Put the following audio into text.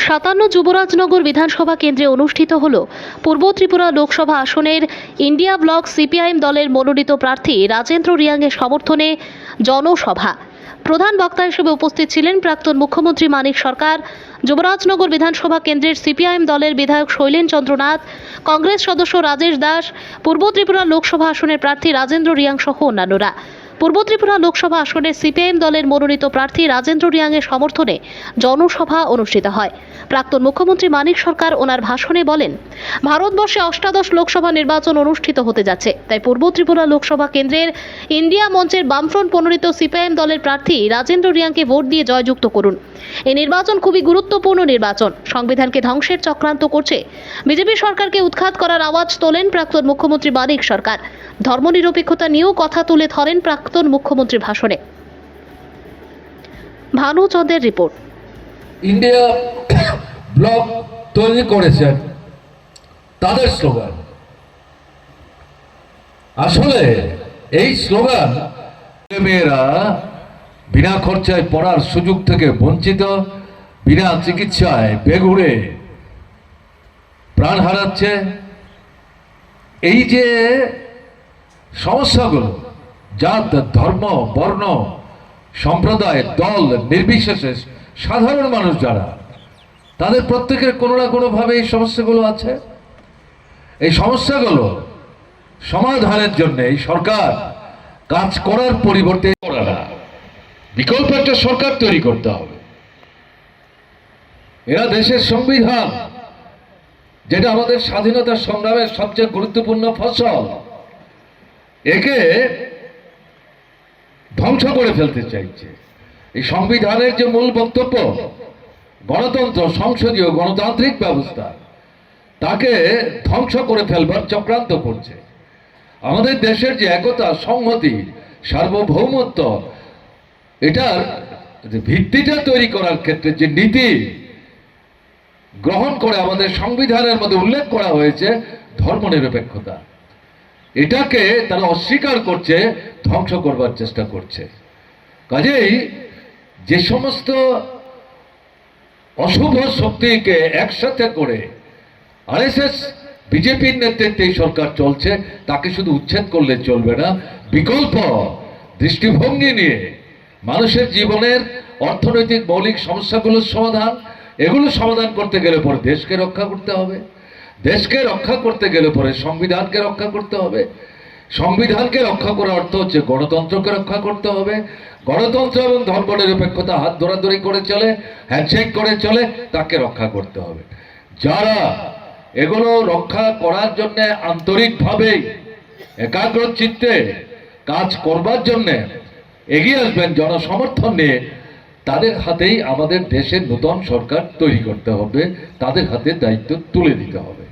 57 যুবরাজনগর বিধানসভা কেন্দ্রে অনুষ্ঠিত হল পূর্ব ত্রিপুরা লোকসভা আসনের ইন্ডিয়া ব্লক সিপিআইএম দলের মনোনীত প্রার্থী রাজেন্দ্র রিয়াংয়ের সমর্থনে জনসভা। প্রধান বক্তা হিসেবে উপস্থিত ছিলেন প্রাক্তন মুখ্যমন্ত্রী মানিক সরকার, যুবরাজনগর বিধানসভা কেন্দ্রের সিপিআইএম দলের বিধায়ক শৈলেন চন্দ্র নাথ, কংগ্রেস সদস্য রাজেশ দাস, পূর্ব ত্রিপুরা লোকসভা আসনের প্রার্থী রাজেন্দ্র রিয়াং সহ অন্যান্যরা। পূর্ব ত্রিপুরা লোকসভা আসনে সিপিআইএম দলের মনোনীত প্রার্থী রাজেন্দ্র রিয়াংয়ের সমর্থনে জনসভা অনুষ্ঠিত হয়। প্রাক্তন মুখ্যমন্ত্রী মানিক সরকার ওনার ভাষণে বলেন, ভারতবর্ষে অষ্টাদশ লোকসভা নির্বাচন অনুষ্ঠিত হতে যাচ্ছে, তাই পূর্ব ত্রিপুরা লোকসভা কেন্দ্রের ইন্ডিয়া মঞ্চের বামফ্রন্ট মনোনীত সিপিআইএম দলের প্রার্থী রাজেন্দ্র রিয়াংকে ভোট দিয়ে জয়যুক্ত করুন। এই নির্বাচন খুবই গুরুত্বপূর্ণ নির্বাচন, সংবিধানকে ধ্বংসের চক্রান্ত করছে। বিজেপি সরকারকে উৎখাত করার আওয়াজ তোলেন প্রাক্তন মুখ্যমন্ত্রী মানিক সরকার। ধর্মনিরপেক্ষতা নিয়েও কথা তুলে ধরেন প্রাক্তন মুখ্যমন্ত্রীর ভাষণে। ভানু চন্দ্রের রিপোর্ট। ইন্ডিয়া ব্লক তৈরি করেছেন তাদের স্লোগান। আসলে এই স্লোগান মেয়েরা বিনা খরচায় পড়ার সুযোগ থেকে বঞ্চিত, বিনা চিকিৎসায় বেঘুরে প্রাণ হারাচ্ছে। এই যে সমস্যাগুলো, জাত, ধর্ম, বর্ণ, সম্প্রদায়, দল নির্বিশেষে সাধারণ মানুষ যারা, তাদের প্রত্যেকের কোনো না কোনোভাবে এই সমস্যাগুলো আছে। এই সমস্যাগুলো সমাধানের জন্য এই সরকার কাজ করার পরিবর্তে করা না, বিকল্প একটা সরকার তৈরি করতে হবে। এরা দেশের সংবিধান, যেটা আমাদের স্বাধীনতা সংগ্রামের সবচেয়ে গুরুত্বপূর্ণ ফসল, একে ধ্বংস করে ফেলতে চাইছে। এই সংবিধানের যে মূল বক্তব্য গণতন্ত্র, সংসদীয় গণতান্ত্রিক ব্যবস্থা, তাকে ধ্বংস করে ফেলবার চক্রান্ত করছে। আমাদের দেশের যে একতা, সংহতি, সার্বভৌমত্ব, এটার ভিত্তিটা তৈরি করার ক্ষেত্রে যে নীতি গ্রহণ করে আমাদের সংবিধানের মধ্যে উল্লেখ করা হয়েছে ধর্মনিরপেক্ষতা, এটাকে তারা অস্বীকার করছে, ধ্বংস করবার চেষ্টা করছে। কাজেই যে সমস্ত অশুভ শক্তিকে একসাথে করে আরএসএস, বিজেপির নেতৃত্বে এই সরকার চলছে, তাকে শুধু উচ্ছেদ করলে চলবে না, বিকল্প দৃষ্টিভঙ্গি নিয়ে মানুষের জীবনের অর্থনৈতিক মৌলিক সমস্যাগুলোর সমাধান, এগুলো সমাধান করতে গেলে পরে দেশকে রক্ষা করতে হবে। দেশকে রক্ষা করতে গেলে পরে সংবিধানকে রক্ষা করতে হবে। সংবিধানকে রক্ষা করার অর্থ হচ্ছে গণতন্ত্রকে রক্ষা করতে হবে। গণতন্ত্র এবং ধর্মনিরপেক্ষতা হাত ধরাধরি করে চলে, হ্যান্ডশেক করে চলে, তাকে রক্ষা করতে হবে। যারা এগুলো রক্ষা করার জন্য আন্তরিকভাবে একাগ্র চিত্তে কাজ করবার জন্য এগিয়ে আসবেন জনসমর্থন নিয়ে, তাদের হাতেই আমাদের দেশের নতুন সরকার তৈরি করতে হবে, তাদের হাতে দায়িত্ব তুলে দিতে হবে।